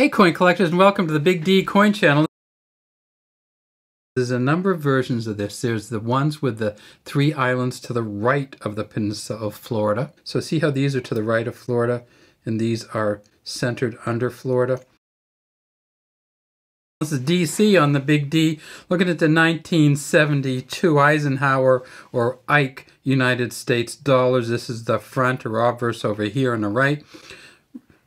Hey coin collectors, and welcome to the Big D coin channel. There's a number of versions of this. There's the ones with the 3 islands to the right of the peninsula of Florida. So see how these are to the right of Florida and these are centered under Florida. This is DC on the Big D, looking at the 1972 Eisenhower or Ike United States dollars. This is the front or obverse over here on the right.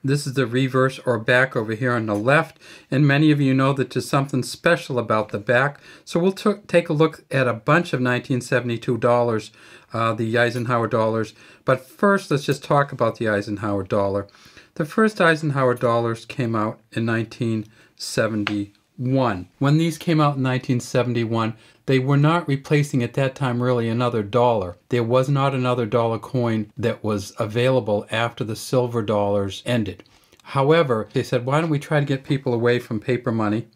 This is the reverse or back over here on the left, and many of you know that there's something special about the back. So we'll take a look at a bunch of 1972 dollars, the Eisenhower dollars. But first, let's just talk about the Eisenhower dollar. The first Eisenhower dollars came out in 1971. When these came out in 1971, they were not replacing at that time really another dollar. There was not another dollar coin that was available after the silver dollars ended. However, they said, why don't we try to get people away from paper money?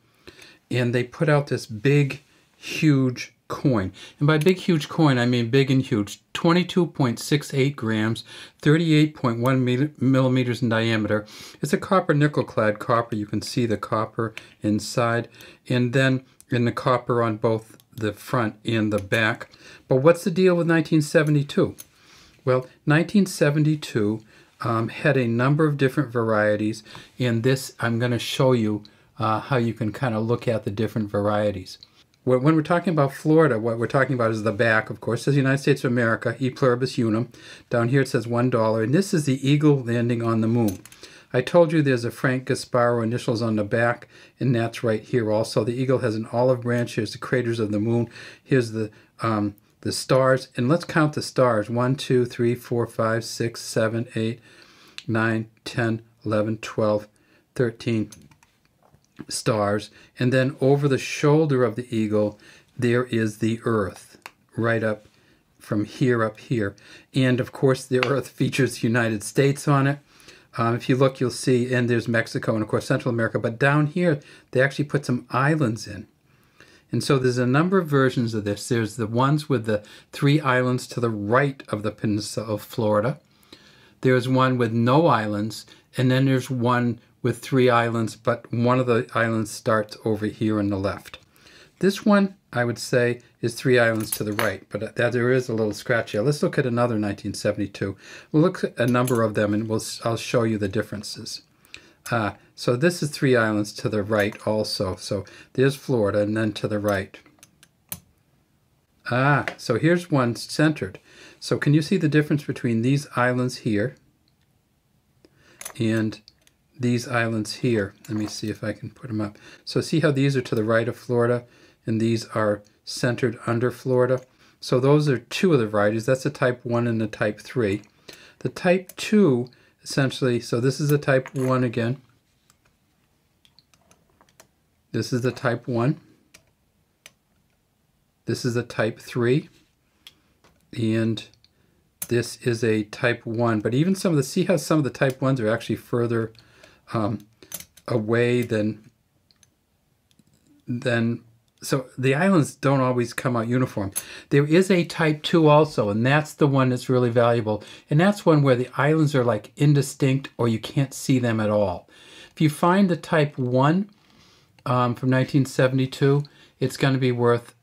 And they put out this big, huge coin. And by big, huge coin, I mean big and huge. 22.68 grams, 38.1 millimeters in diameter. It's a copper nickel clad copper. You can see the copper inside. And then in the copper on both the front and the back. But what's the deal with 1972? Well, 1972 had a number of different varieties, and this I'm going to show you how you can kind of look at the different varieties. When we're talking about Florida, what we're talking about is the back, of course. It says United States of America, E pluribus unum. Down here it says $1, and this is the eagle landing on the moon. I told you there's a Frank Gasparo initials on the back, and that's right here also. The eagle has an olive branch. Here's the craters of the moon. Here's the stars, and let's count the stars. 1, 2, 3, 4, 5, 6, 7, 8, 9, 10, 11, 12, 13 stars. And then over the shoulder of the eagle, there is the earth, right up from here up here. And of course, the earth features the United States on it. If you look, you'll see, and there's Mexico and, of course, Central America. But down here, they actually put some islands in. And so there's a number of versions of this. There's the ones with the 3 islands to the right of the peninsula of Florida. There's one with no islands. And then there's one with 3 islands, but one of the islands starts over here on the left. This one, I would say, is 3 islands to the right, but there is a little scratch here. Let's look at another 1972. We'll look at a number of them, and I'll show you the differences. So this is 3 islands to the right also. So there's Florida, and then to the right. So here's one centered. So can you see the difference between these islands here and these islands here? Let me see if I can put them up. So see how these are to the right of Florida, and these are centered under Florida. So those are 2 of the varieties. That's the type 1 and the type 3. The type 2, essentially, so this is the type 1 again. This is the type 1. This is the type 3. And this is a type 1. But even some of the, see how some of the type 1s are actually further away than so the islands don't always come out uniform. There is a type 2 also, and that's the one that's really valuable. And that's one where the islands are like indistinct or you can't see them at all. If you find the type 1 from 1972, it's going to be worth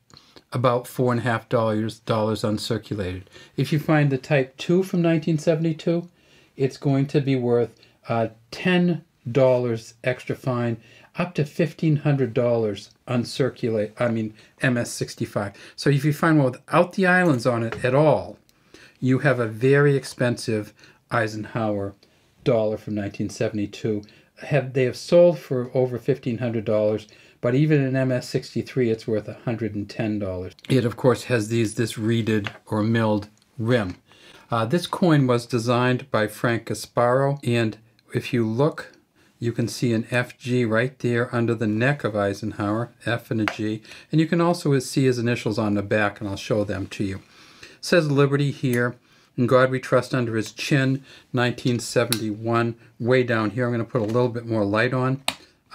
about $4.50 uncirculated. If you find the type 2 from 1972, it's going to be worth $10 extra fine, up to $1,500 uncirculate, MS65. So if you find one without the islands on it at all, you have a very expensive Eisenhower dollar from 1972. They have sold for over $1,500, but even in MS63, it's worth $110. It, of course, has this reeded or milled rim. This coin was designed by Frank Gasparo, and if you look, you can see an FG right there under the neck of Eisenhower, F and a G. And you can also see his initials on the back, and I'll show them to you. It says Liberty here, In God We Trust under his chin, 1971, way down here. I'm going to put a little bit more light on,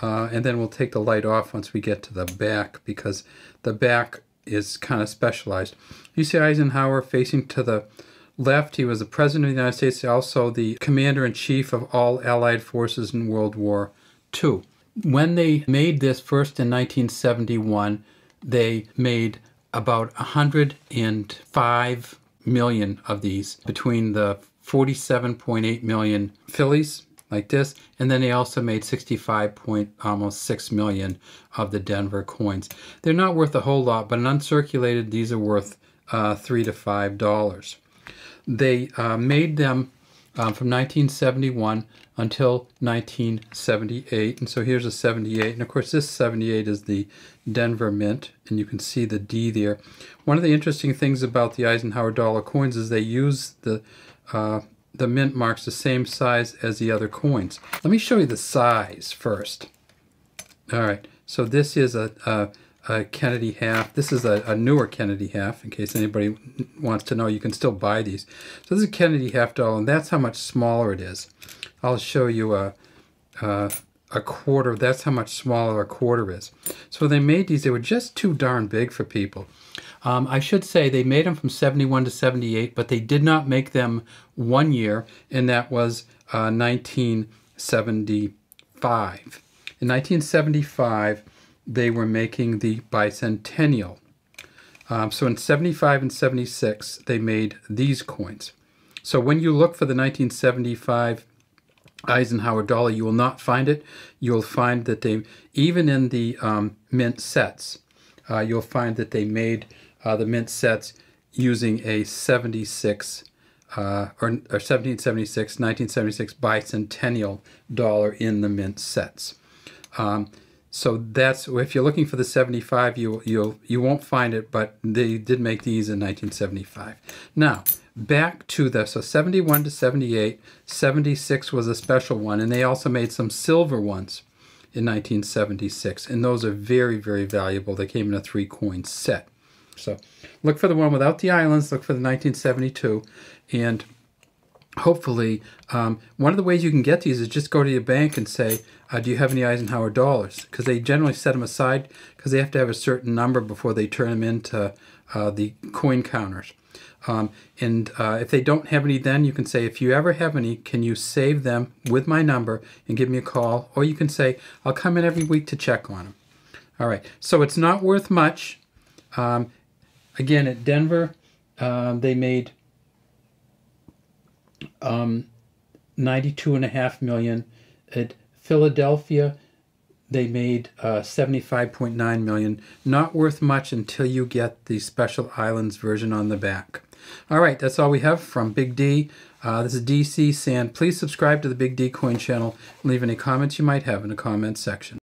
and then we'll take the light off once we get to the back, because the back is kind of specialized. You see Eisenhower facing to the left. He was the President of the United States, also the Commander-in-Chief of all Allied forces in World War 2. When they made this first in 1971, they made about 105 million of these between the 47.8 million Phillies like this, and then they also made 65.6 million of the Denver coins. They're not worth a whole lot, but in uncirculated, these are worth $3 to $5. They made them from 1971 until 1978, and so here's a 78, and of course this 78 is the Denver Mint, and you can see the D there. One of the interesting things about the Eisenhower dollar coins is they use the mint marks the same size as the other coins. Let me show you the size first. All right, so this is a Kennedy half. This is a newer Kennedy half, in case anybody wants to know. You can still buy these. So this is a Kennedy half dollar, and that's how much smaller it is. I'll show you a quarter. That's how much smaller a quarter is. So when they made these, they were just too darn big for people. I should say they made them from 71 to 78, but they did not make them 1 year, and that was 1975. In 1975, they were making the bicentennial. So in 75 and 76, they made these coins. So when you look for the 1975 Eisenhower dollar, you will not find it. You'll find that they, even in the mint sets, you'll find that they made the mint sets using a 76 or 1776, 1976 bicentennial dollar in the mint sets. So that's, if you're looking for the 75, you won't find it, but they did make these in 1975. Now, back to the, so 71 to 78, 76 was a special one, and they also made some silver ones in 1976, and those are very, very valuable. They came in a 3-coin set. So look for the one without the islands, look for the 1972, and hopefully, one of the ways you can get these is just go to your bank and say, do you have any Eisenhower dollars? Because they generally set them aside because they have to have a certain number before they turn them into the coin counters. If they don't have any, then you can say, if you ever have any, can you save them with my number and give me a call? Or you can say, I'll come in every week to check on them. All right, so it's not worth much. Again, at Denver, they made 92.5 million. At Philadelphia, they made 75.9 million. Not worth much until you get the Special Islands version on the back. All right, that's all we have from Big D. This is DC saying, please subscribe to the Big D Coin channel and leave any comments you might have in the comments section.